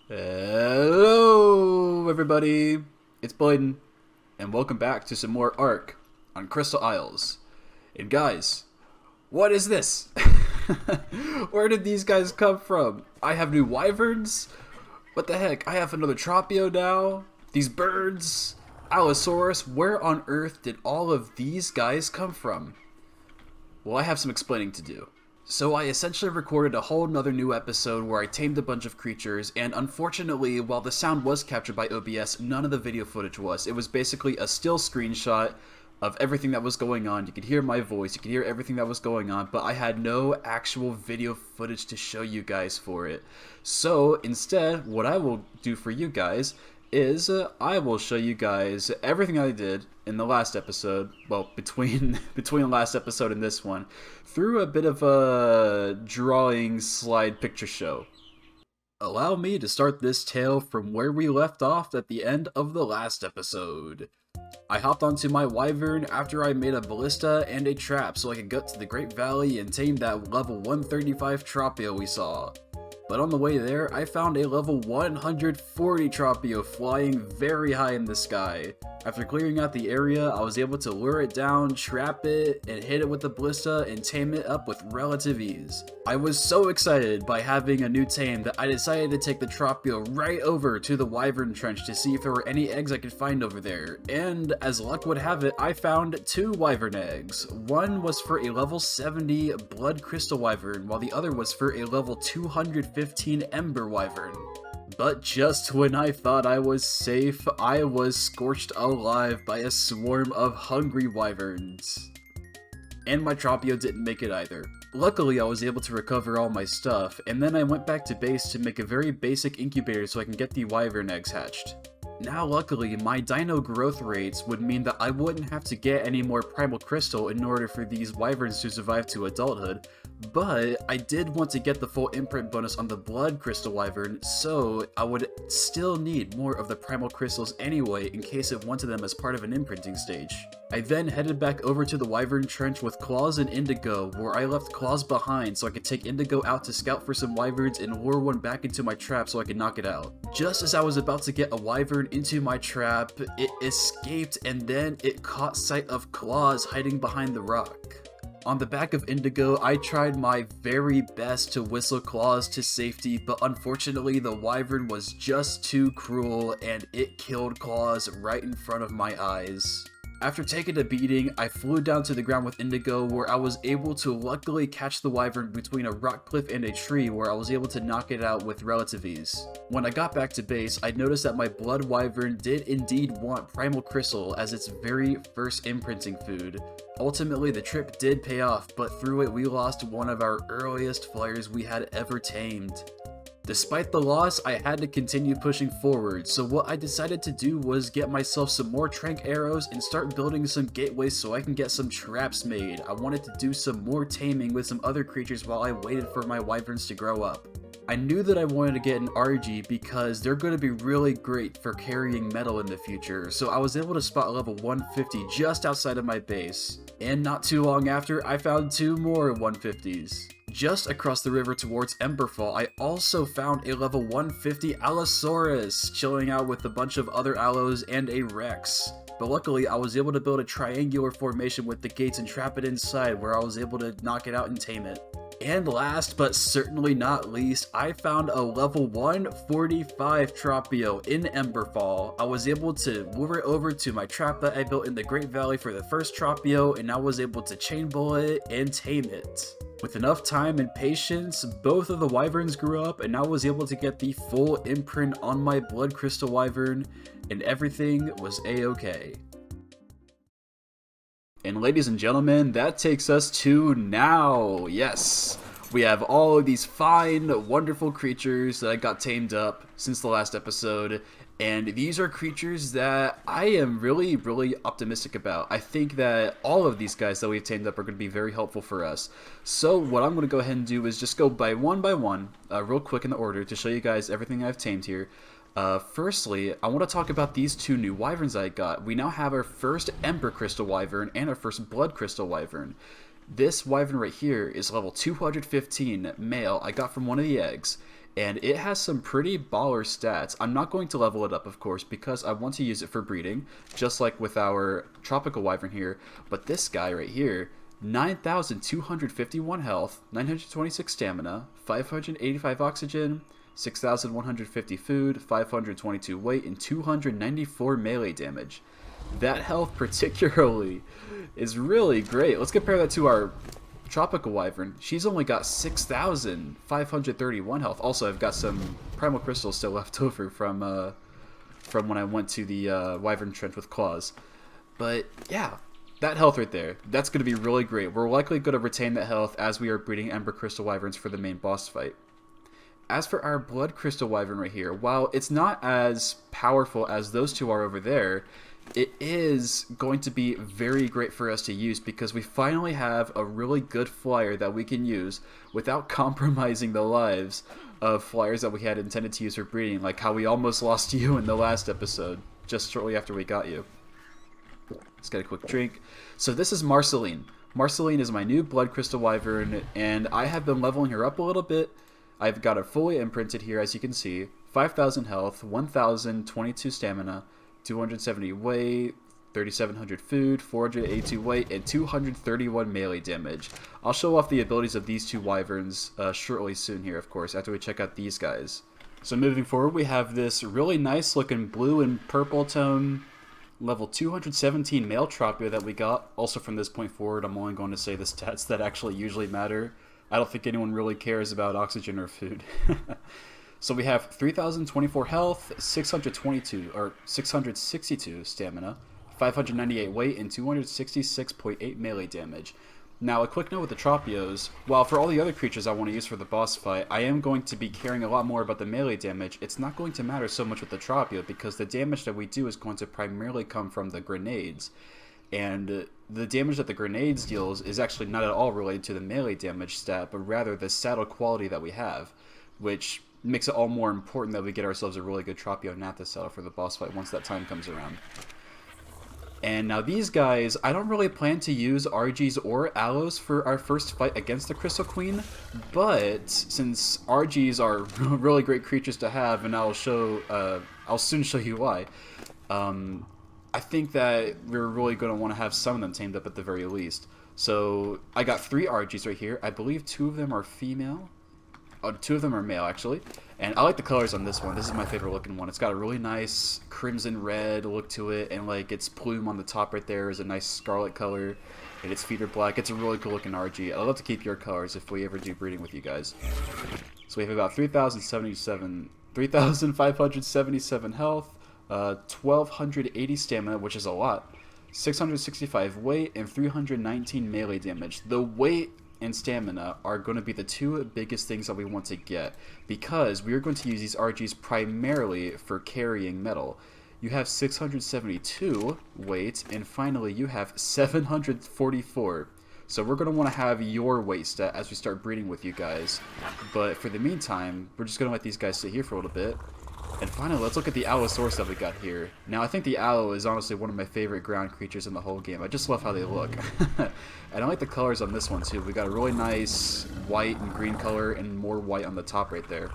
Hello, everybody. It's Bladen, and welcome back to some more ARK on Crystal Isles. And guys, what is this? Where did these guys come from? I have new wyverns. What the heck? I have another Tropio now. These birds. Allosaurus. Where on earth did all of these guys come from? Well, I have some explaining to do. So I essentially recorded a whole nother new episode where I tamed a bunch of creatures, and unfortunately, while the sound was captured by OBS, none of the video footage was. It was basically a still screenshot of everything that was going on. You could hear my voice, you could hear everything that was going on, but I had no actual video footage to show you guys for it. So instead, what I will do for you guys is I will show you guys everything I did in the last episode, well, between the last episode and this one, through a bit of a drawing slide picture show. Allow me to start this tale from where we left off at the end of the last episode. I hopped onto my wyvern after I made a ballista and a trap so I could get to the Great Valley and tame that level 135 Tropio we saw. But on the way there, I found a level 140 Tropio flying very high in the sky. After clearing out the area, I was able to lure it down, trap it, and hit it with the ballista and tame it up with relative ease. I was so excited by having a new tame that I decided to take the Tropio right over to the wyvern trench to see if there were any eggs I could find over there. And as luck would have it, I found 2 wyvern eggs. One was for a level 70 blood crystal wyvern, while the other was for a level 215 ember wyvern. But just when I thought I was safe, I was scorched alive by a swarm of hungry wyverns. And my Tropio didn't make it either. Luckily, I was able to recover all my stuff, and then I went back to base to make a very basic incubator so I can get the wyvern eggs hatched. Now luckily, my dino growth rates would mean that I wouldn't have to get any more primal crystal in order for these wyverns to survive to adulthood, but I did want to get the full imprint bonus on the blood crystal wyvern, so I would still need more of the primal crystals anyway in case it wanted them as part of an imprinting stage. I then headed back over to the wyvern trench with Claws and Indigo, where I left Claws behind so I could take Indigo out to scout for some wyverns and lure one back into my trap so I could knock it out. Just as I was about to get a wyvern into my trap, it escaped and then it caught sight of Claws hiding behind the rock. On the back of Indigo, I tried my very best to whistle Claws to safety, but unfortunately the wyvern was just too cruel and it killed Claws right in front of my eyes. After taking a beating, I flew down to the ground with Indigo, where I was able to luckily catch the wyvern between a rock cliff and a tree, where I was able to knock it out with relative ease. When I got back to base, I noticed that my blood wyvern did indeed want primal crystal as its very first imprinting food. Ultimately, the trip did pay off, but through it we lost one of our earliest flyers we had ever tamed. Despite the loss, I had to continue pushing forward, so what I decided to do was get myself some more trank arrows and start building some gateways so I can get some traps made. I wanted to do some more taming with some other creatures while I waited for my wyverns to grow up. I knew that I wanted to get an RG because they're going to be really great for carrying metal in the future, so I was able to spot level 150 just outside of my base. And not too long after, I found 2 more 150s. Just across the river towards Emberfall, I also found a level 150 Allosaurus, chilling out with a bunch of other Allos and a Rex. But luckily, I was able to build a triangular formation with the gates and trap it inside, where I was able to knock it out and tame it. And last, but certainly not least, I found a level 145 Tropio in Emberfall. I was able to lure it over to my trap that I built in the Great Valley for the first Tropio, and I was able to chain bullet it and tame it. With enough time and patience, both of the wyverns grew up, and I was able to get the full imprint on my blood crystal wyvern, and everything was a-okay. And ladies and gentlemen, that takes us to now. Yes, we have all of these fine, wonderful creatures that got tamed up since the last episode. And these are creatures that I am really, really optimistic about. I think that all of these guys that we've tamed up are going to be very helpful for us. So what I'm going to go ahead and do is just go by one, real quick in the order to show you guys everything I've tamed here. Firstly, I want to talk about these 2 new wyverns I got. We now have our first Ember Crystal Wyvern and our first Blood Crystal Wyvern. This wyvern right here is level 215 male I got from one of the eggs. and it has some pretty baller stats. I'm not going to level it up, of course, because I want to use it for breeding, just like with our tropical wyvern here. But this guy right here, 9,251 health, 926 stamina, 585 oxygen, 6,150 food, 522 weight, and 294 melee damage. That health particularly is really great. Let's compare that to our tropical wyvern. She's only got 6,531 health. Also, I've got some primal crystals still left over from when I went to the wyvern trench with claws. But yeah, that health right there, that's going to be really great. We're likely going to retain that health as we are breeding Ember Crystal Wyverns for the main boss fight. As for our Blood Crystal Wyvern right here, while it's not as powerful as those two are over there, it is going to be very great for us to use because we finally have a really good flyer that we can use without compromising the lives of flyers that we had intended to use for breeding, like how we almost lost you in the last episode, just shortly after we got you. Let's get a quick drink. So this is Marceline. Marceline is my new Blood Crystal Wyvern, and I have been leveling her up a little bit. I've got her fully imprinted here, as you can see. 5,000 health, 1,022 stamina, 270 weight, 3,700 food, 482 weight, and 231 melee damage. I'll show off the abilities of these two wyverns shortly soon here, of course, after we check out these guys. So moving forward, we have this really nice looking blue and purple tone level 217 male Tropio that we got. Also from this point forward, I'm only going to say the stats that actually usually matter. I don't think anyone really cares about oxygen or food. So we have 3,024 health, 662 stamina, 598 weight, and 266.8 melee damage. Now, a quick note with the Tropios, while for all the other creatures I want to use for the boss fight, I am going to be caring a lot more about the melee damage. It's not going to matter so much with the Tropio because the damage that we do is going to primarily come from the grenades. And the damage that the grenades deals is actually not at all related to the melee damage stat, but rather the saddle quality that we have, which makes it all more important that we get ourselves a really good Tropio Nathis saddle for the boss fight once that time comes around. And now these guys, I don't really plan to use RGs or Aloes for our first fight against the Crystal Queen, but since RGs are really great creatures to have, and I'll soon show you why, I think that we're really going to want to have some of them tamed up at the very least. So I got 3 RGs right here. I believe 2 of them are female. Oh, 2 of them are male, actually. And I like the colors on this one. This is my favorite looking one. It's got a really nice crimson red look to it, and like its plume on the top right there is a nice scarlet color, and its feet are black. It's a really cool looking RG. I'd love to keep your colors if we ever do breeding with you guys. So we have about 3,577 health, 1,280 stamina, which is a lot, 665 weight, and 319 melee damage. The weight and stamina are going to be the 2 biggest things that we want to get because we are going to use these RGs primarily for carrying metal. You have 672 weight, and finally you have 744. So we're going to want to have your weight stat as we start breeding with you guys. But for the meantime, we're just going to let these guys sit here for a little bit. And finally, let's look at the Allosaurus that we got here. Now, I think the Allo is honestly one of my favorite ground creatures in the whole game. I just love how they look. And I like the colors on this one, too. We got a really nice white and green color and more white on the top right there.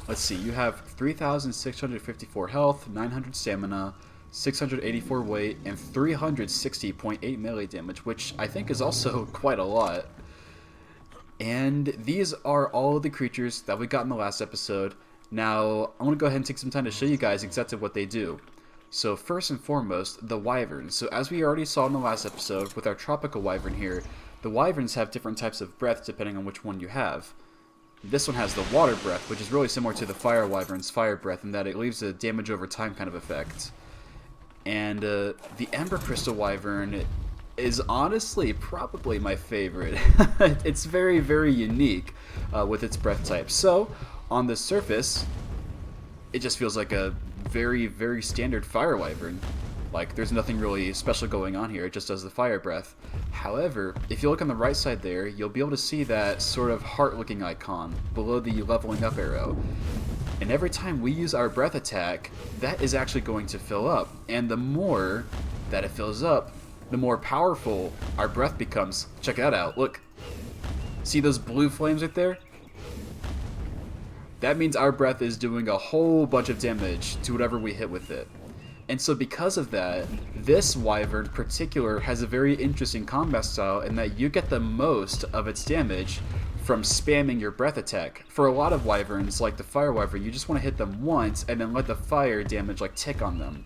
Let's see. You have 3,654 health, 900 stamina, 684 weight, and 360.8 melee damage, which I think is also quite a lot. And these are all of the creatures that we got in the last episode. Now, I'm going to go ahead and take some time to show you guys exactly what they do. So first and foremost, the wyverns. So as we already saw in the last episode with our tropical wyvern here, the wyverns have different types of breath depending on which one you have. This one has the water breath, which is really similar to the fire wyvern's fire breath in that it leaves a damage over time kind of effect. And the ember crystal wyvern is honestly probably my favorite. It's very, very unique with its breath type. So on the surface, it just feels like a very, very standard fire wyvern. Like, there's nothing really special going on here, it just does the fire breath. However, if you look on the right side there, you'll be able to see that sort of heart-looking icon below the leveling up arrow. And every time we use our breath attack, that is actually going to fill up. And the more that it fills up, the more powerful our breath becomes. Check that out, look. See those blue flames right there? that means our breath is doing a whole bunch of damage to whatever we hit with it. And so because of that, this wyvern in particular has a very interesting combat style in that you get the most of its damage from spamming your breath attack. For a lot of wyverns, like the fire wyvern, you just want to hit them once and then let the fire damage like tick on them.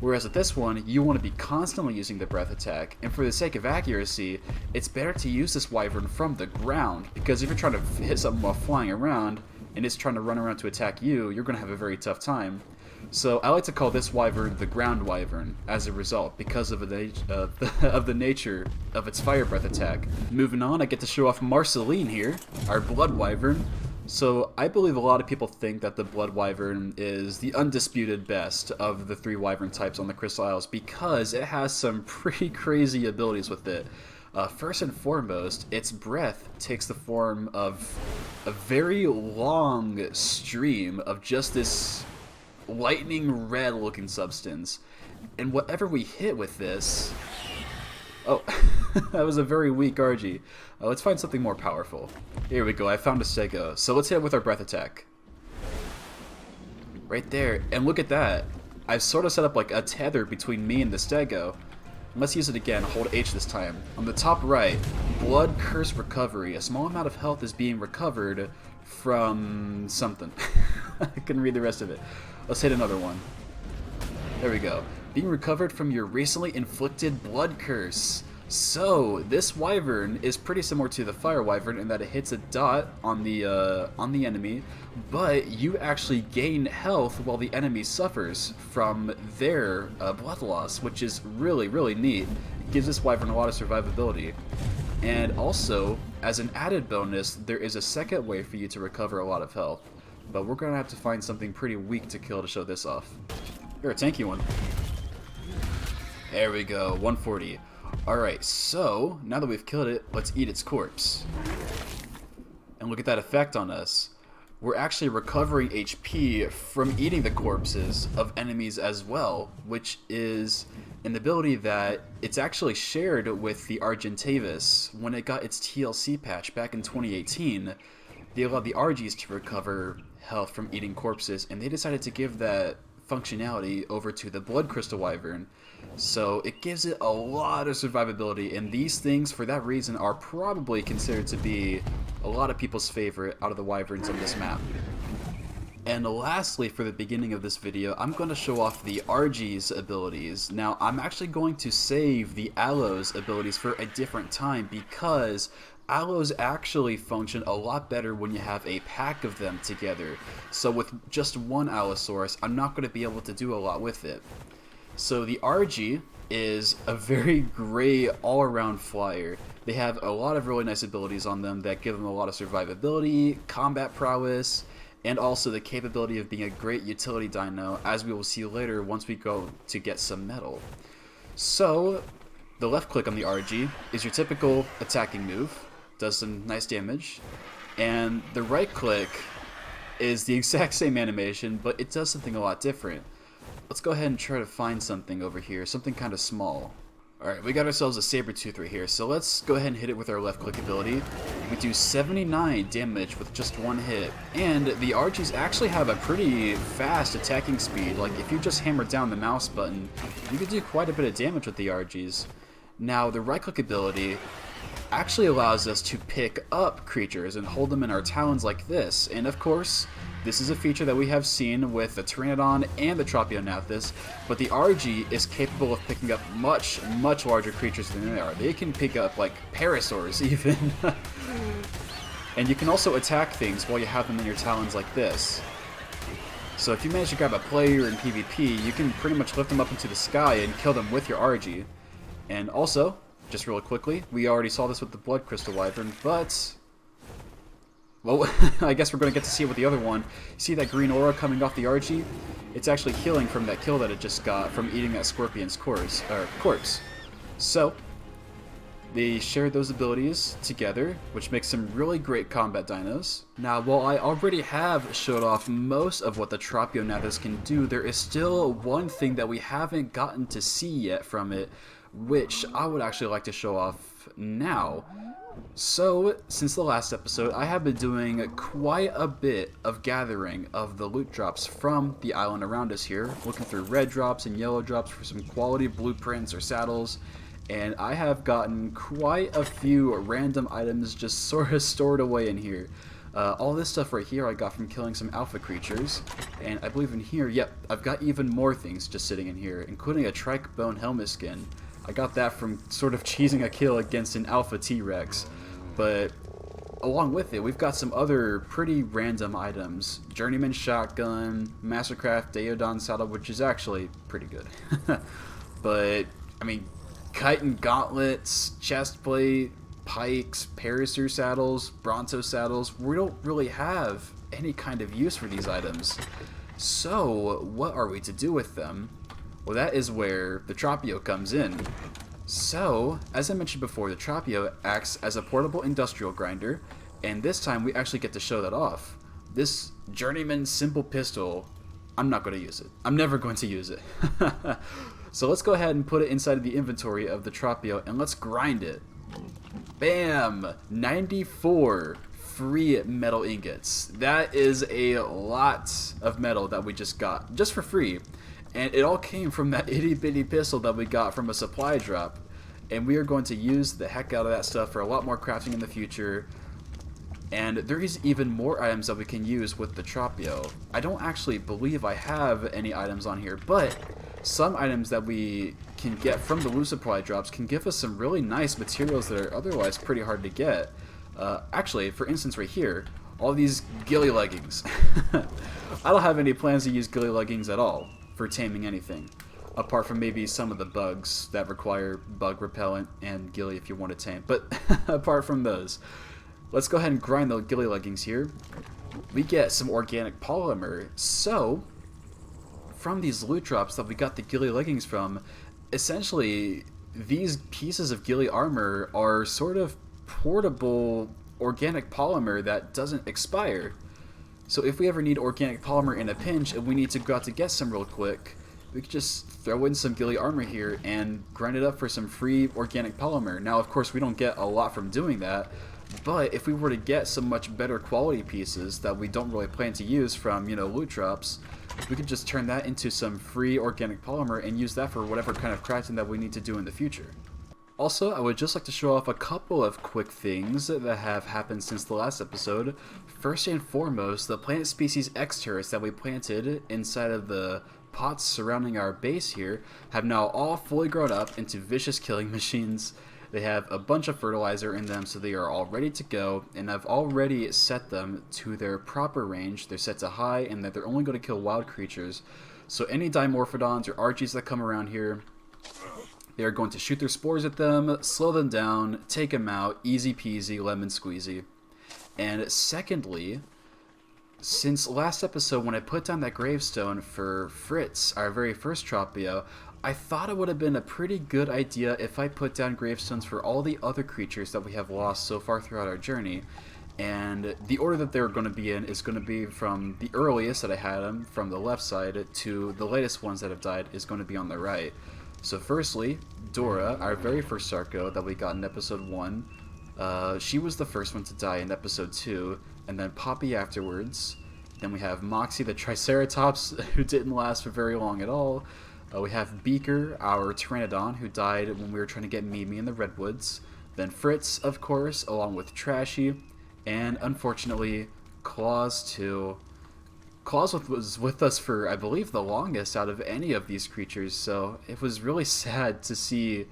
Whereas with this one, you want to be constantly using the breath attack, and for the sake of accuracy, it's better to use this wyvern from the ground, because if you're trying to hit something while flying around, and it's trying to run around to attack you, you're going to have a very tough time. So I like to call this wyvern the ground wyvern as a result, because of the nature of its fire breath attack. Moving on, I get to show off Marceline here, our blood wyvern. So I believe a lot of people think that the blood wyvern is the undisputed best of the 3 wyvern types on the Crystal Isles because it has some pretty crazy abilities with it. First and foremost, its breath takes the form of a very long stream of just this lightning red looking substance, and whatever we hit with this... Oh, that was a very weak RG. Let's find something more powerful. Here we go, I found a stego. So let's hit it with our breath attack. Right there, and look at that. I've sort of set up like a tether between me and the stego. Let's use it again, hold H this time. On the top right, Blood Curse Recovery. A small amount of health is being recovered from something. I couldn't read the rest of it. Let's hit another one. There we go. Being recovered from your recently inflicted blood curse. So this wyvern is pretty similar to the fire wyvern in that it hits a dot on the enemy, but you actually gain health while the enemy suffers from their blood loss, which is really neat. It gives this wyvern a lot of survivability. And also, as an added bonus, there is a second way for you to recover a lot of health, but we're gonna have to find something pretty weak to kill to show this off. You're a tanky one. There we go, 140. Alright, so now that we've killed it, let's eat its corpse. And look at that effect on us. We're actually recovering HP from eating the corpses of enemies as well, which is an ability that it's actually shared with the Argentavis. When it got its TLC patch back in 2018, they allowed the RGs to recover health from eating corpses, and they decided to give that functionality over to the Blood Crystal Wyvern. So it gives it a lot of survivability, and these things, for that reason, are probably considered to be a lot of people's favorite out of the wyverns on this map. And lastly, for the beginning of this video, I'm going to show off the RG's abilities. Now, I'm actually going to save the Aloe's abilities for a different time because Aloes actually function a lot better when you have a pack of them together. So with just one Allosaurus, I'm not going to be able to do a lot with it. So the RG is a very great all-around flyer. They have a lot of really nice abilities on them that give them a lot of survivability, combat prowess, and also the capability of being a great utility dino, as we will see later once we go to get some metal. So the left click on the RG is your typical attacking move, does some nice damage, and the right click is the exact same animation, but it does something a lot different. Let's go ahead and try to find something over here, something kind of small. Alright, we got ourselves a Saber-tooth right here, so let's go ahead and hit it with our left click ability. We do 79 damage with just one hit, and the RGs actually have a pretty fast attacking speed. Like, if you just hammer down the mouse button, you can do quite a bit of damage with the RGs. Now, the right click ability actually allows us to pick up creatures and hold them in our talons like this, and of course, this is a feature that we have seen with the Pteranodon and the Tropiognathus, but the RG is capable of picking up much larger creatures than they are. They can pick up, like, parasaurs even. And you can also attack things while you have them in your talons like this. So if you manage to grab a player in PvP, you can pretty much lift them up into the sky and kill them with your RG. And also, just really quickly, we already saw this with the Blood Crystal Wyvern, but... well, I guess we're going to get to see it with the other one. See that green aura coming off the RG? It's actually healing from that kill that it just got from eating that scorpion's corpse. So, they share those abilities together, which makes some really great combat dinos. Now, while I already have showed off most of what the Tropiognathus can do, there is still one thing that we haven't gotten to see yet from it, which I would actually like to show off now. So, since the last episode, I have been doing quite a bit of gathering of the loot drops from the island around us here, looking through red drops and yellow drops for some quality blueprints or saddles, and I have gotten quite a few random items just sort of stored away in here. All this stuff right here I got from killing some alpha creatures, and I believe in here, yep, I've got even more things just sitting in here, including a trike bone helmet skin. I got that from sort of cheesing a kill against an alpha T-Rex, but along with it, we've got some other pretty random items. Journeyman shotgun, Mastercraft Daeodon saddle, which is actually pretty good. But, I mean, chitin gauntlets, chestplate, pikes, Parasaur saddles, Bronto saddles. We don't really have any kind of use for these items. So, what are we to do with them? Well, that is where the Tropio comes in. So, as I mentioned before, the Tropio acts as a portable industrial grinder, and this time we actually get to show that off. This Journeyman simple pistol, I'm not going to use it. I'm never going to use it. So let's go ahead and put it inside of the inventory of the Tropio, and let's grind it. Bam! 94 free metal ingots. That is a lot of metal that we just got, just for free. And it all came from that itty bitty pistol that we got from a supply drop. And we are going to use the heck out of that stuff for a lot more crafting in the future. And there is even more items that we can use with the Tropio. I don't actually believe I have any items on here, but some items that we can get from the loot supply drops can give us some really nice materials that are otherwise pretty hard to get. Actually, for instance right here, all these ghillie leggings. I don't have any plans to use ghillie leggings at all for taming anything, apart from maybe some of the bugs that require bug repellent and ghillie if you want to tame. But apart from those, let's go ahead and grind the ghillie leggings here. We get some organic polymer. So, from these loot drops that we got the ghillie leggings from, essentially these pieces of ghillie armor are sort of portable organic polymer that doesn't expire. So if we ever need organic polymer in a pinch and we need to go out to get some real quick, we could just throw in some ghillie armor here and grind it up for some free organic polymer. Now, of course, we don't get a lot from doing that, but if we were to get some much better quality pieces that we don't really plan to use from, you know, loot drops, we could just turn that into some free organic polymer and use that for whatever kind of crafting that we need to do in the future. Also, I would just like to show off a couple of quick things that have happened since the last episode. First and foremost, the plant species X turrets that we planted inside of the pots surrounding our base here have now all fully grown up into vicious killing machines. They have a bunch of fertilizer in them, so they are all ready to go, and I've already set them to their proper range. They're set to high, and that they're only going to kill wild creatures. So any Dimorphodons or Archies that come around here, they are going to shoot their spores at them, slow them down, take them out, easy peasy, lemon squeezy. And secondly, since last episode when I put down that gravestone for Fritz, our very first Tropio, I thought it would have been a pretty good idea if I put down gravestones for all the other creatures that we have lost so far throughout our journey. And the order that they're going to be in is going to be from the earliest that I had them, from the left side, to the latest ones that have died is going to be on the right. So firstly, Dora, our very first Sarco that we got in episode 1, she was the first one to die in episode 2, and then Poppy afterwards. Then we have Moxie the Triceratops, who didn't last for very long at all. We have Beaker, our Pteranodon, who died when we were trying to get Mimi in the Redwoods. Then Fritz, of course, along with Trashy, and unfortunately, Claus too. Claus was with us for, I believe, the longest out of any of these creatures, so it was really sad to see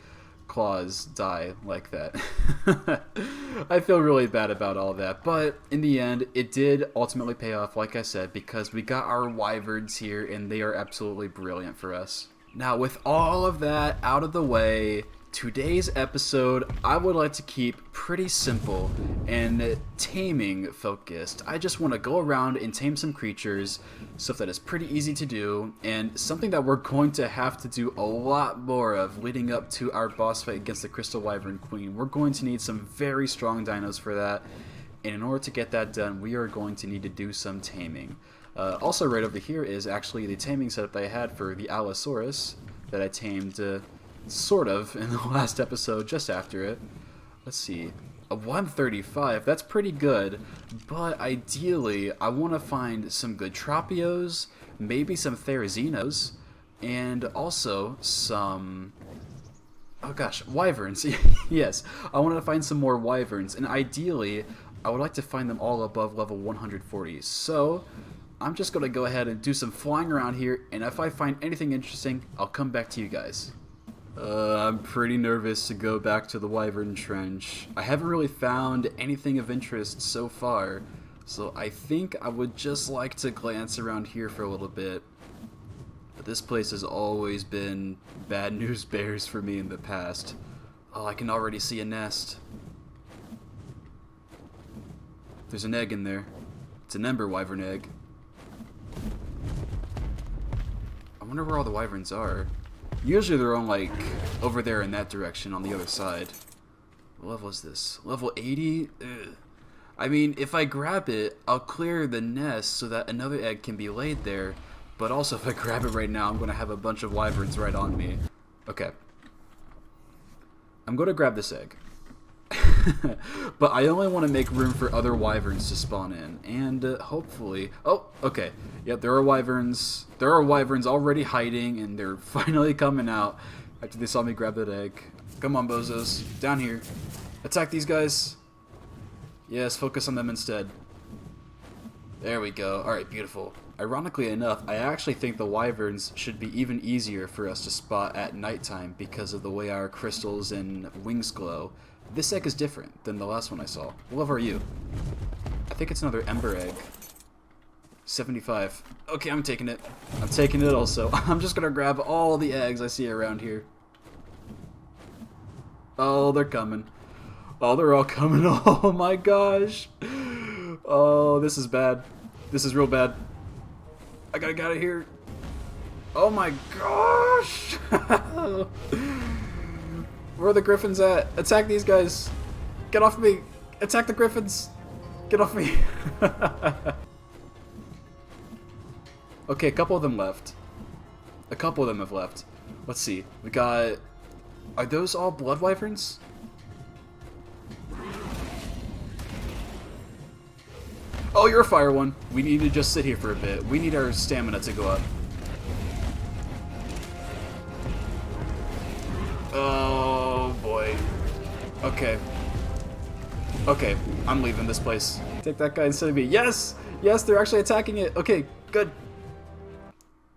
Claus die like that. I feel really bad about all that, but in the end, it did ultimately pay off, like I said, because we got our wyverns here, and they are absolutely brilliant for us. Now, with all of that out of the way, today's episode I would like to keep pretty simple and taming focused. I just want to go around and tame some creatures, stuff that is pretty easy to do, and something that we're going to have to do a lot more of leading up to our boss fight against the Crystal Wyvern Queen. We're going to need some very strong dinos for that, and in order to get that done, we are going to need to do some taming. Also right over here is actually the taming setup that I had for the Allosaurus that I tamed sort of, in the last episode, just after it. Let's see. A 135, that's pretty good, but ideally, I want to find some good Tropios, maybe some Therizinos, and also some... oh gosh, wyverns. Yes, I want to find some more wyverns, and ideally, I would like to find them all above level 140. So, I'm just going to go ahead and do some flying around here, and if I find anything interesting, I'll come back to you guys. I'm pretty nervous to go back to the wyvern trench. I haven't really found anything of interest so far, so I think I would just like to glance around here for a little bit. But this place has always been bad news bears for me in the past. Oh, I can already see a nest. There's an egg in there. It's an ember wyvern egg. I wonder where all the wyverns are. Usually they're on, like, over there in that direction on the other side. What level is this? Level 80? Ugh. I mean, if I grab it, I'll clear the nest so that another egg can be laid there. But also, if I grab it right now, I'm going to have a bunch of wyverns right on me. Okay. I'm going to grab this egg. But I only want to make room for other wyverns to spawn in. And hopefully... oh, okay. Yep, there are wyverns. There are wyverns already hiding, and they're finally coming out after they saw me grab that egg. Come on, bozos. Down here. Attack these guys. Yes, focus on them instead. There we go. Alright, beautiful. Ironically enough, I actually think the wyverns should be even easier for us to spot at nighttime because of the way our crystals and wings glow. This egg is different than the last one I saw. What level are you? I think it's another ember egg. 75. Okay, I'm taking it. I'm taking it also. I'm just gonna grab all the eggs I see around here. Oh, they're coming. Oh, they're all coming. Oh my gosh. Oh, this is bad. This is real bad. I gotta get out of here. Oh my gosh. Where are the griffins at? Attack these guys. Get off me. Attack the griffins. Get off me. Okay, a couple of them left. A couple of them have left. Let's see. We got... are those all blood wyverns? Oh, you're a fire one. We need to just sit here for a bit. We need our stamina to go up. Oh, boy. Okay. Okay, I'm leaving this place. Take that guy instead of me. Yes! Yes, they're actually attacking it. Okay, good.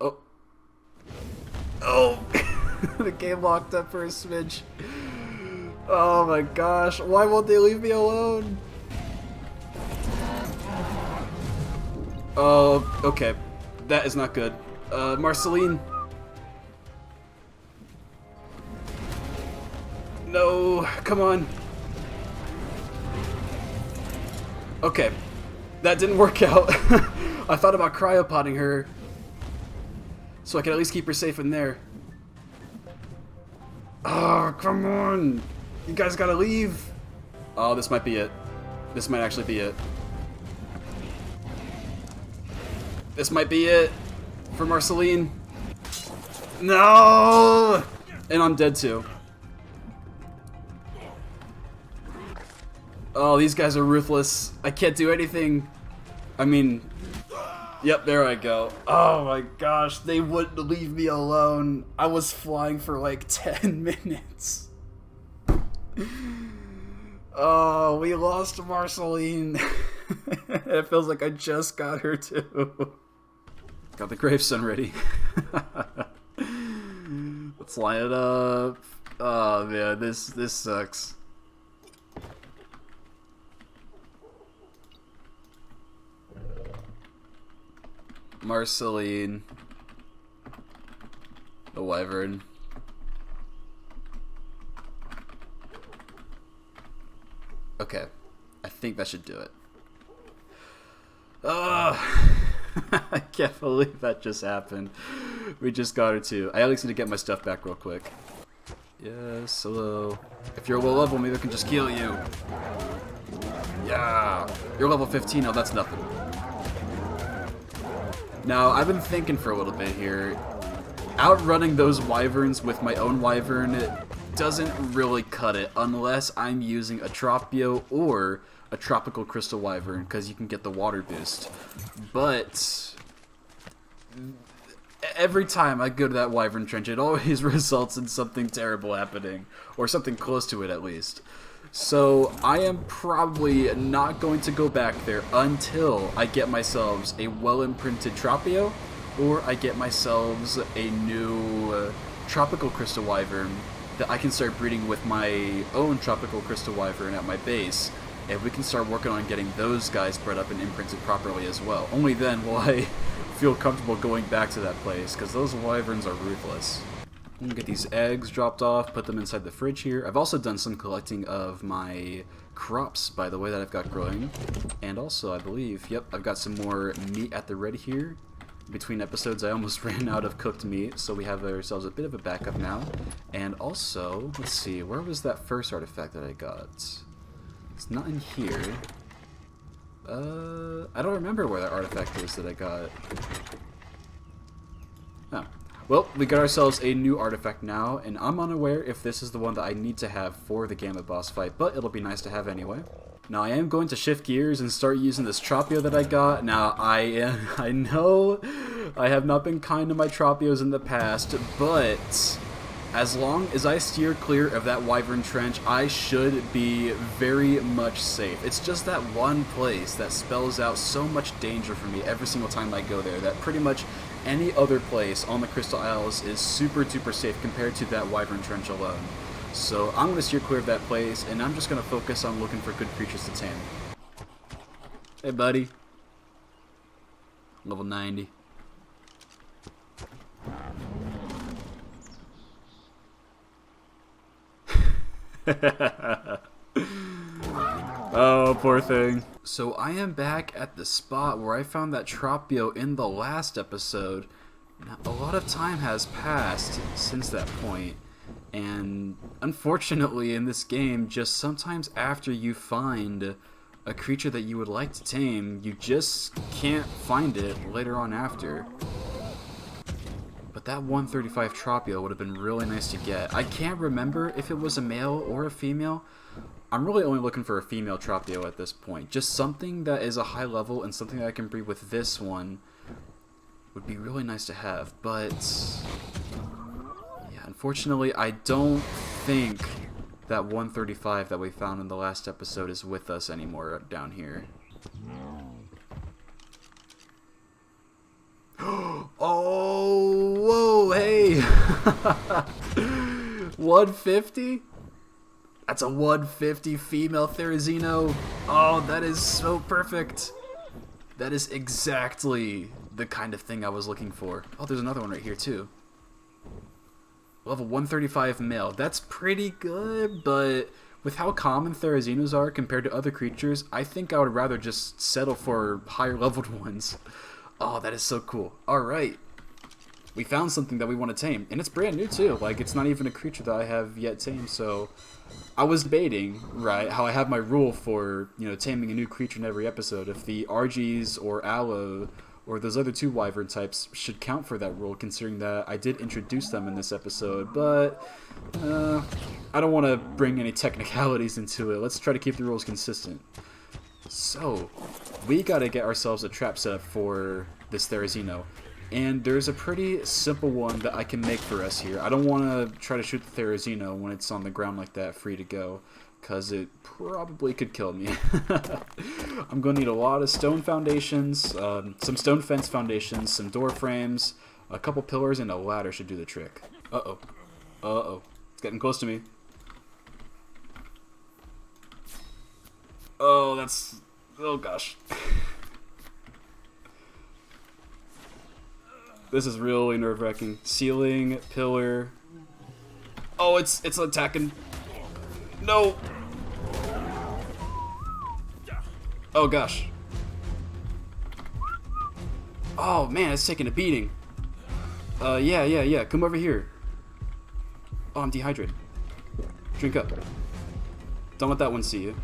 Oh. Oh! The game locked up for a smidge. Oh my gosh. Why won't they leave me alone? Oh, okay. That is not good. Marceline. No, come on. Okay. That didn't work out. I thought about cryopotting her so I could at least keep her safe in there. Oh, come on. You guys gotta leave. Oh, this might be it. This might actually be it. This might be it for Marceline. No! And I'm dead too. Oh, these guys are ruthless. I can't do anything. I mean, yep, there I go. Oh my gosh, they wouldn't leave me alone. I was flying for like 10 minutes. Oh, we lost Marceline. It feels like I just got her too. Got the gravestone ready. Let's line it up. Oh man, this sucks. Marceline, the wyvern. Okay, I think that should do it. I can't believe that just happened. We just got her too. I at least need to get my stuff back real quick. Yes, hello. If you're low level, maybe I can just kill you. Yeah, you're level 15. Oh, that's nothing. Now, I've been thinking for a little bit here. outrunning those wyverns with my own wyvern, it doesn't really cut it unless I'm using a Tropio or a tropical crystal wyvern, because you can get the water boost. But every time I go to that wyvern trench, it always results in something terrible happening, or something close to it at least. So I am probably not going to go back there until I get myself a well-imprinted Tropio, or I get myself a new tropical crystal wyvern that I can start breeding with my own tropical crystal wyvern at my base, and we can start working on getting those guys bred up and imprinted properly as well. Only then will I feel comfortable going back to that place, because those wyverns are ruthless. I'm gonna get these eggs dropped off, put them inside the fridge here. I've also done some collecting of my crops, by the way, that I've got growing. And also, I believe, yep, I've got some more meat at the ready here. Between episodes, I almost ran out of cooked meat, so we have ourselves a bit of a backup now. And also, let's see, where was that first artifact that I got? It's not in here. I don't remember where that artifact is that I got. Oh. Well, we got ourselves a new artifact now, and I'm unaware if this is the one that I need to have for the Gamut boss fight, but it'll be nice to have anyway. Now, I am going to shift gears and start using this Tropio that I got. Now, I know I have not been kind to my Tropios in the past, but as long as I steer clear of that wyvern trench, I should be very much safe. It's just that one place that spells out so much danger for me every single time I go there, that pretty much any other place on the Crystal Isles is super duper safe compared to that wyvern trench alone. So I'm going to steer clear of that place, and I'm just going to focus on looking for good creatures to tame. Hey buddy. Level 90. Oh, poor thing. So I am back at the spot where I found that Tropio in the last episode. Now, a lot of time has passed since that point, and unfortunately in this game, just sometimes after you find a creature that you would like to tame, you just can't find it later on after. But that 135 Tropio would have been really nice to get. I can't remember if it was a male or a female. I'm really only looking for a female Tropio at this point. Just something that is a high level and something that I can breed with this one would be really nice to have. But yeah, unfortunately, I don't think that 135 that we found in the last episode is with us anymore down here. Oh, whoa, hey! 150? That's a 150 female Therizino. Oh, that is so perfect. That is exactly the kind of thing I was looking for. Oh, there's another one right here too. Level 135 male. That's pretty good, but with how common Therizinos are compared to other creatures, I think I would rather just settle for higher leveled ones. Oh, that is so cool. Alright. We found something that we want to tame, and it's brand new too. Like, it's not even a creature that I have yet tamed, so I was debating, right, how I have my rule for, you know, taming a new creature in every episode. If the RGs or Aloe or those other two wyvern types should count for that rule, considering that I did introduce them in this episode, but I don't want to bring any technicalities into it. Let's try to keep the rules consistent. So, we gotta get ourselves a trap set up for this Therizino. And there's a pretty simple one that I can make for us here. I don't want to try to shoot the Therizino when it's on the ground like that, free to go, because it probably could kill me. I'm going to need a lot of stone foundations, some stone fence foundations, some door frames, a couple pillars, and a ladder should do the trick. Uh-oh. Uh-oh. It's getting close to me. Oh, that's... oh, gosh. This is really nerve-wracking. Ceiling, pillar. Oh, it's attacking. No. Oh gosh. Oh man, it's taking a beating. Yeah. Come over here. Oh, I'm dehydrated. Drink up. Don't let that one see you.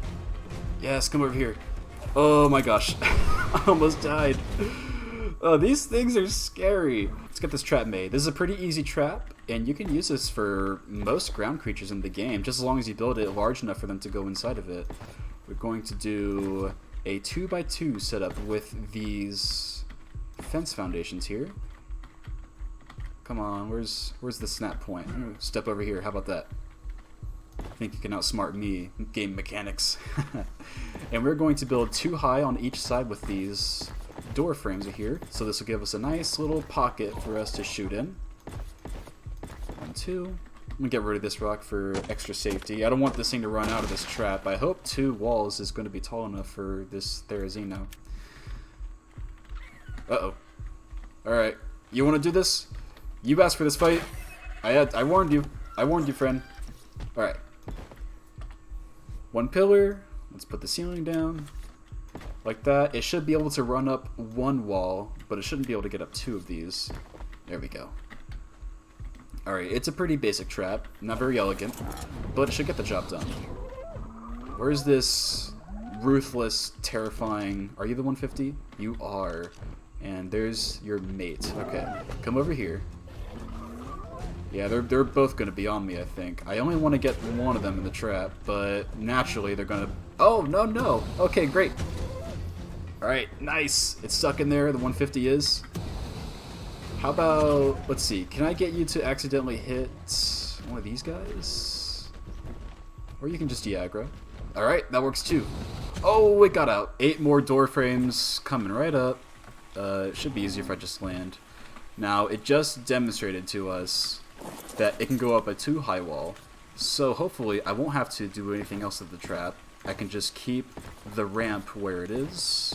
Yes, come over here. Oh my gosh. I almost died. Oh, these things are scary. Let's get this trap made. This is a pretty easy trap, and you can use this for most ground creatures in the game, just as long as you build it large enough for them to go inside of it. We're going to do a 2x2 setup with these fence foundations here. Come on, where's the snap point? Step over here, how about that? I think you can outsmart me, game mechanics. And we're going to build 2 high on each side with these door frames here. So this will give us a nice little pocket for us to shoot in. 1, 2. I'm gonna get rid of this rock for extra safety. I don't want this thing to run out of this trap. I hope 2 walls is going to be tall enough for this Therizino. Uh-oh. Alright, you want to do this? You asked for this fight. I warned you. I warned you, friend. Alright. 1 pillar. Let's put the ceiling down. Like that. It should be able to run up 1 wall, but it shouldn't be able to get up 2 of these. There we go. Alright, it's a pretty basic trap. Not very elegant, but it should get the job done. Where's this ruthless, terrifying... Are you the 150? You are. And there's your mate. Okay, come over here. Yeah, they're both going to be on me, I think. I only want to get one of them in the trap, but naturally they're going to... Oh, no, no. Okay, great. Alright, nice. It's stuck in there. The 150 is. How about... Let's see. Can I get you to accidentally hit one of these guys? Or you can just de-aggro. Alright, that works too. Oh, it got out. 8 more door frames coming right up. It should be easier if I just land. Now, it just demonstrated to us that it can go up a 2 high wall, so hopefully I won't have to do anything else with the trap. I can just keep the ramp where it is,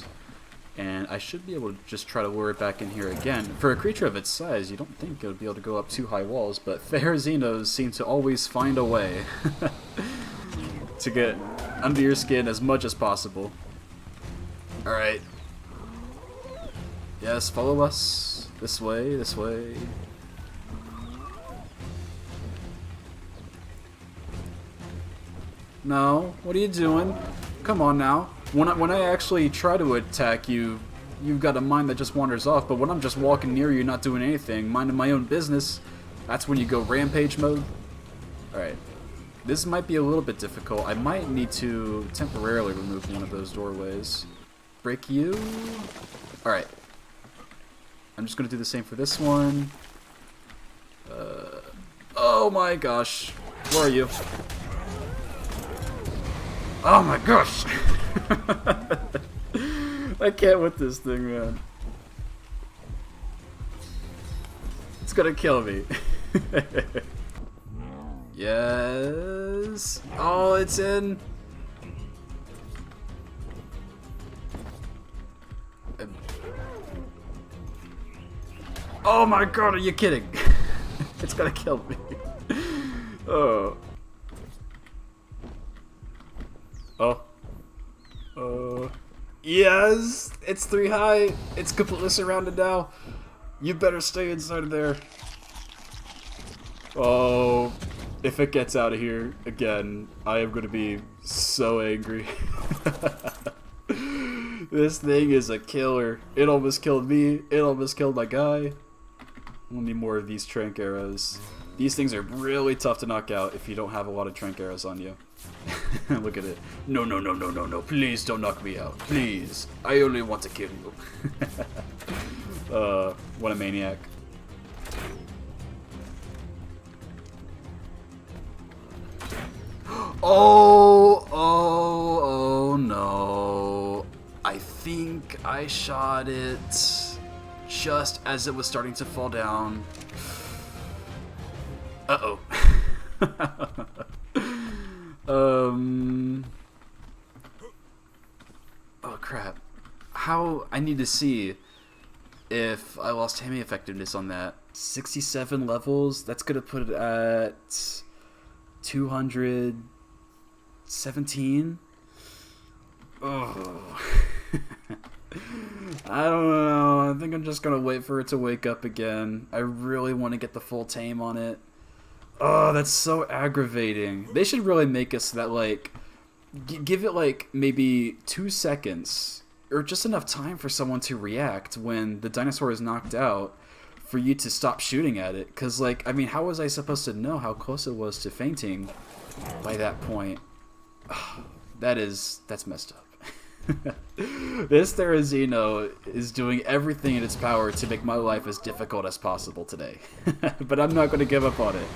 and I should be able to just try to lure it back in here again. For a creature of its size, you don't think it would be able to go up 2 high walls, but Therizinos seem to always find a way to get under your skin as much as possible. Alright. Yes, follow us. This way, this way. No, what are you doing? Come on now. When I actually try to attack you, you've got a mind that just wanders off, but when I'm just walking near you, not doing anything, minding my own business, that's when you go rampage mode. Alright. This might be a little bit difficult. I might need to temporarily remove one of those doorways. Break you. Alright. I'm just going to do the same for this one. Oh my gosh. Where are you? Oh my gosh! I can't with this thing, man. It's gonna kill me. Yes. Oh, it's in. Oh my god, are you kidding? It's gonna kill me. Oh. Oh. Yes! It's 3 high. It's completely surrounded now. You better stay inside of there. Oh. If it gets out of here again, I am going to be so angry. This thing is a killer. It almost killed me. It almost killed my guy. We'll need more of these trank arrows. These things are really tough to knock out if you don't have a lot of trank arrows on you. Look at it. No, no, no, no, no, no. Please don't knock me out. Please. I only want to kill you. What a maniac. Oh no. I think I shot it just as it was starting to fall down. Uh-oh. Oh crap. How... I need to see if I lost tame effectiveness on that. 67 levels? That's gonna put it at 217? Oh. I don't know. I think I'm just gonna wait for it to wake up again. I really want to get the full tame on it. Oh, that's so aggravating. They should really make us that, like, give it, like, maybe 2 seconds or just enough time for someone to react when the dinosaur is knocked out for you to stop shooting at it. Because, like, I mean, how was I supposed to know how close it was to fainting by that point? That's messed up. This Therizino is doing everything in its power to make my life as difficult as possible today. But I'm not going to give up on it.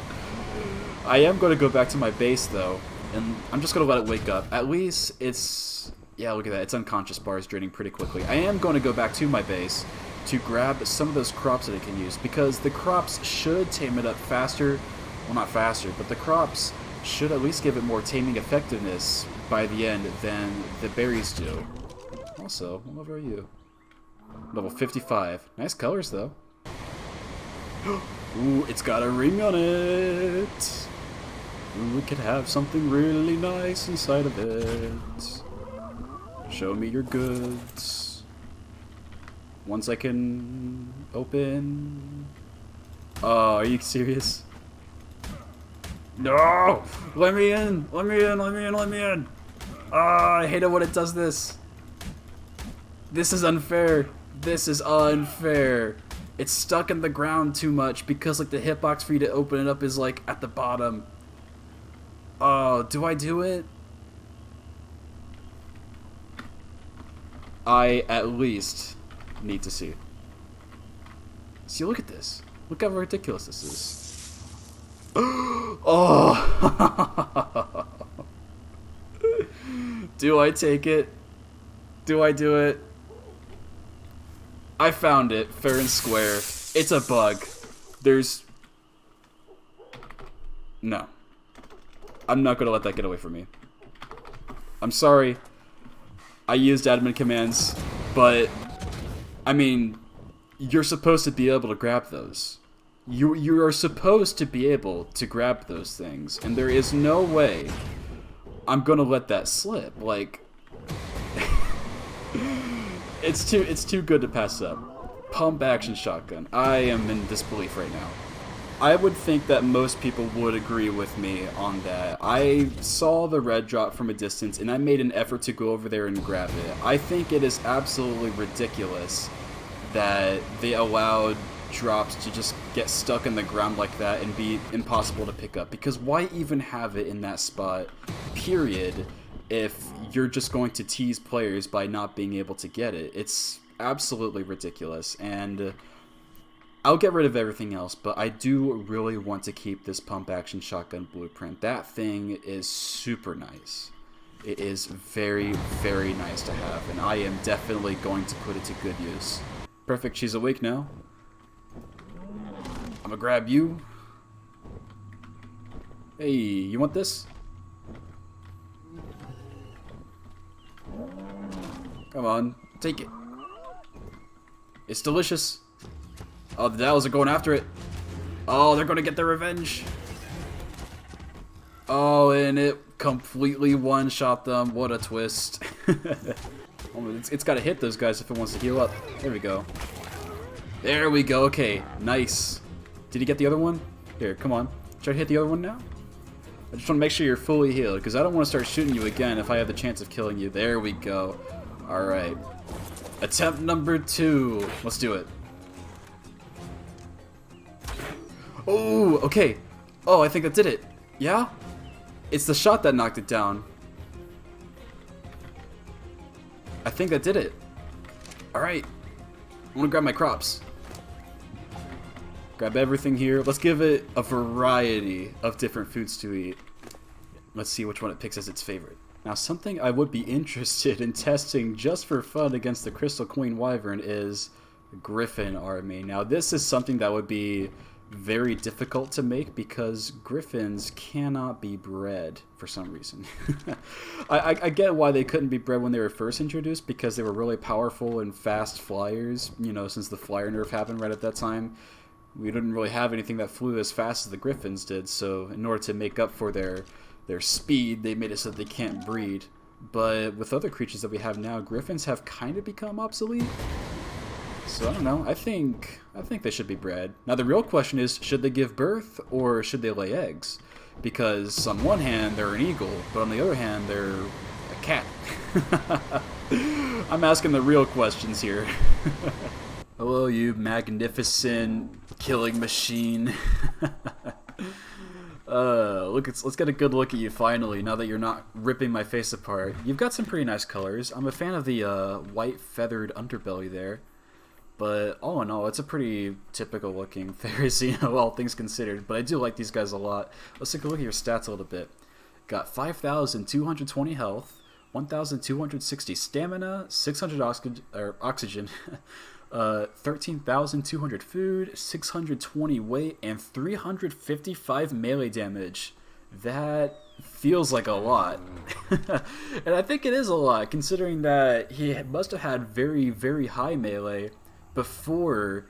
I am going to go back to my base, though, and I'm just going to let it wake up. At least it's... yeah, look at that. It's unconscious bars draining pretty quickly. I am going to go back to my base to grab some of those crops that it can use, because the crops should tame it up faster. Well, not faster, but the crops should at least give it more taming effectiveness by the end than the berries do. Also, what level are you? Level 55. Nice colors, though. Ooh, it's got a ring on it. Ooh, we could have something really nice inside of it. Show me your goods. Once I can open... oh, are you serious? No! Let me in! Let me in! Let me in! Let me in! Ah, I hate it when it does this. This is unfair. This is unfair. It's stuck in the ground too much because, like, the hitbox for you to open it up is, like, at the bottom. Oh, do I do it? I at least need to see. See, look at this. Look how ridiculous this is. Oh! Do I take it? Do I do it? I found it, fair and square. It's a bug. There's... no. I'm not gonna let that get away from me. I'm sorry. I used admin commands, but... I mean, you're supposed to be able to grab those. You are supposed to be able to grab those things, and there is no way I'm gonna let that slip. Like, it's too good to pass up. Pump action shotgun. I am in disbelief right now. I would think that most people would agree with me on that. I saw the red drop from a distance, and I made an effort to go over there and grab it. I think it is absolutely ridiculous that they allowed drops to just get stuck in the ground like that and be impossible to pick up, because why even have it in that spot, period, if you're just going to tease players by not being able to get it? It's absolutely ridiculous, and I'll get rid of everything else, but I do really want to keep this pump action shotgun blueprint. That thing is super nice. It is very, very nice to have, and I am definitely going to put it to good use. Perfect, she's awake now. I'm gonna grab you. Hey, you want this? Come on, take it. It's delicious. Oh, the Dallas are going after it. Oh, they're gonna get their revenge. Oh, and it completely one-shot them. What a twist. It's gotta hit those guys if it wants to heal up. There we go. There we go. Okay, nice. Did he get the other one? Here, come on. Try to hit the other one now? I just want to make sure you're fully healed, because I don't want to start shooting you again if I have the chance of killing you. There we go. Alright. Attempt number 2. Let's do it. Oh, okay. Oh, I think that did it. Yeah? It's the shot that knocked it down. I think that did it. Alright. I'm gonna grab my crops. Grab everything here. Let's give it a variety of different foods to eat. Let's see which one it picks as its favorite. Now, something I would be interested in testing just for fun against the Crystal Queen Wyvern is Griffin Army. Now, this is something that would be very difficult to make because griffins cannot be bred for some reason. I get why they couldn't be bred when they were first introduced, because they were really powerful and fast flyers, you know, since the flyer nerf happened right at that time. We didn't really have anything that flew as fast as the griffins did, so in order to make up for their speed, they made it so that they can't breed. But with other creatures that we have now, griffins have kind of become obsolete. So I don't know. I think they should be bred. Now the real question is, should they give birth or should they lay eggs? Because on one hand they're an eagle, but on the other hand they're a cat. I'm asking the real questions here. Hello, you magnificent killing machine. Let's get a good look at you finally, now that you're not ripping my face apart. You've got some pretty nice colors. I'm a fan of the white feathered underbelly there. But all in all, it's a pretty typical looking Therizino, all things considered. But I do like these guys a lot. Let's take a look at your stats a little bit. Got 5,220 health, 1,260 stamina, 600 oxygen, 13,200 food, 620 weight, and 355 melee damage. That feels like a lot. And I think it is a lot, considering that he must have had very, very high melee before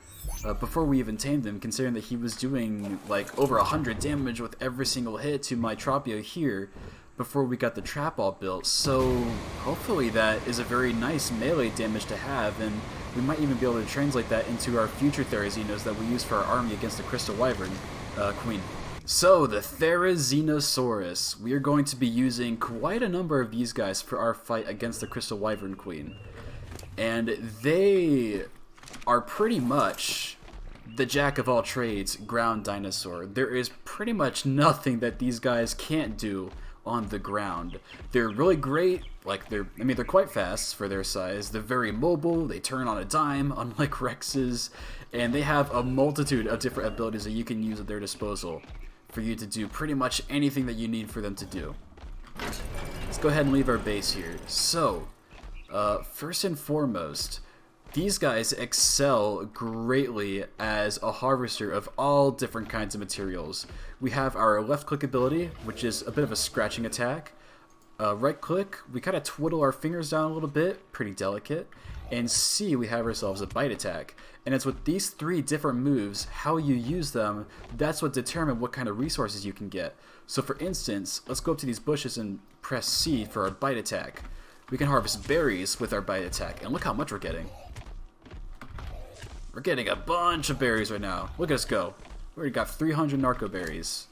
we even tamed him, considering that he was doing like over 100 damage with every single hit to my Tropio here before we got the trap all built. So hopefully that is a very nice melee damage to have, and we might even be able to translate that into our future Therizinos that we use for our army against the Crystal Wyvern Queen. So the Therizinosaurus, we are going to be using quite a number of these guys for our fight against the Crystal Wyvern Queen, and they are pretty much the jack of all trades ground dinosaur. There is pretty much nothing that these guys can't do on the ground. They're really great, like they're quite fast for their size. They're very mobile, they turn on a dime, unlike Rexes, and they have a multitude of different abilities that you can use at their disposal for you to do pretty much anything that you need for them to do. Let's go ahead and leave our base here. So, first and foremost, these guys excel greatly as a harvester of all different kinds of materials. We have our left click ability, which is a bit of a scratching attack. Right click, we kind of twiddle our fingers down a little bit, pretty delicate. And C, we have ourselves a bite attack. And it's with these three different moves, how you use them, that's what determines what kind of resources you can get. So for instance, let's go up to these bushes and press C for our bite attack. We can harvest berries with our bite attack, and look how much we're getting. We're getting a bunch of berries right now. Look at us go. We already got 300 narco berries.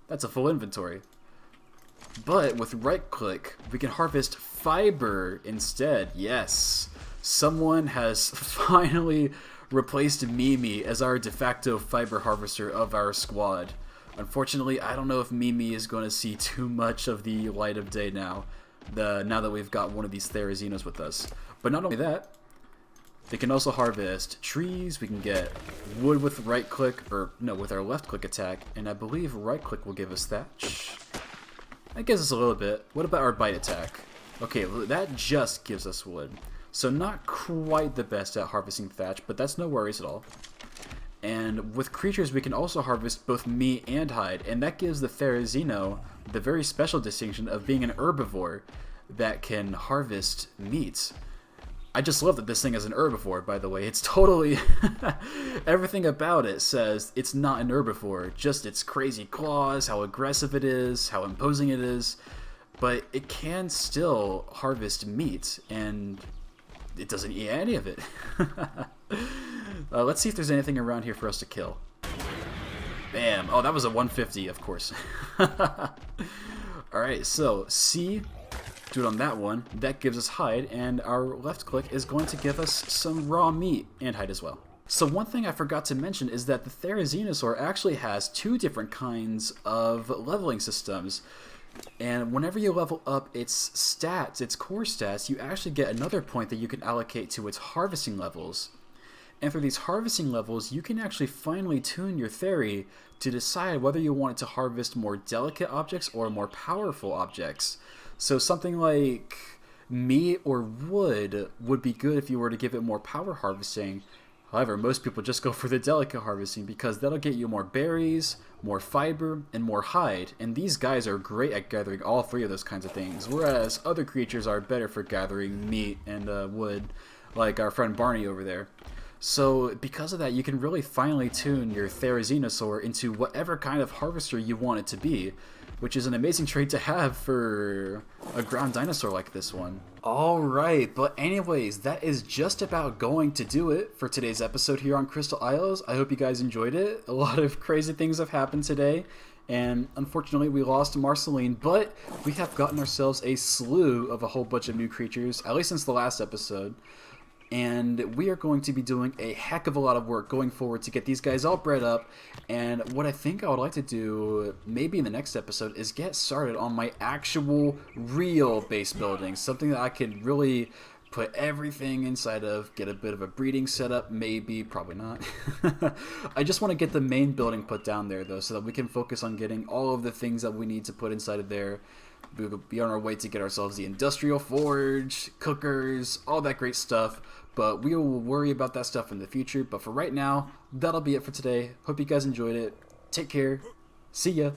That's a full inventory. But with right click, we can harvest fiber instead. Yes. Someone has finally replaced Mimi as our de facto fiber harvester of our squad. Unfortunately, I don't know if Mimi is going to see too much of the light of day now that we've got one of these Therizinos with us. But not only that, they can also harvest trees. We can get wood with right click, or no, with our left click attack, and I believe right click will give us thatch. That gives us a little bit. What about our bite attack? Okay, that just gives us wood. So not quite the best at harvesting thatch, but that's no worries at all. And with creatures, we can also harvest both meat and hide, and that gives the Therizino the very special distinction of being an herbivore that can harvest meat. I just love that this thing is an herbivore, by the way. It's totally... everything about it says it's not an herbivore. Just its crazy claws, how aggressive it is, how imposing it is. But it can still harvest meat, and it doesn't eat any of it. Let's see if there's anything around here for us to kill. Bam. Oh, that was a 150, of course. Alright, so C... do it on that one. That gives us hide, and our left click is going to give us some raw meat and hide as well. So one thing I forgot to mention is that the Therizinosaur actually has two different kinds of leveling systems. And whenever you level up its stats, its core stats, you actually get another point that you can allocate to its harvesting levels. And for these harvesting levels, you can actually finely tune your Theri to decide whether you want it to harvest more delicate objects or more powerful objects. So something like meat or wood would be good if you were to give it more power harvesting. However, most people just go for the delicate harvesting because that'll get you more berries, more fiber, and more hide. And these guys are great at gathering all three of those kinds of things, whereas other creatures are better for gathering meat and wood, like our friend Barney over there. So because of that, you can really finely tune your Therizinosaur into whatever kind of harvester you want it to be, which is an amazing trait to have for a ground dinosaur like this one. Alright, but anyways, that is just about going to do it for today's episode here on Crystal Isles. I hope you guys enjoyed it. A lot of crazy things have happened today, And unfortunately, we lost Marceline, but we have gotten ourselves a slew of a whole bunch of new creatures, at least since the last episode. And we are going to be doing a heck of a lot of work going forward to get these guys all bred up. And what I think I would like to do, maybe in the next episode, is get started on my actual real base building. Something that I can really put everything inside of, get a bit of a breeding setup, maybe, probably not. I just want to get the main building put down there, though, so that we can focus on getting all of the things that we need to put inside of there. We will be on our way to get ourselves the industrial forge, cookers, all that great stuff. But we will worry about that stuff in the future. But for right now, that'll be it for today. Hope you guys enjoyed it. Take care. See ya.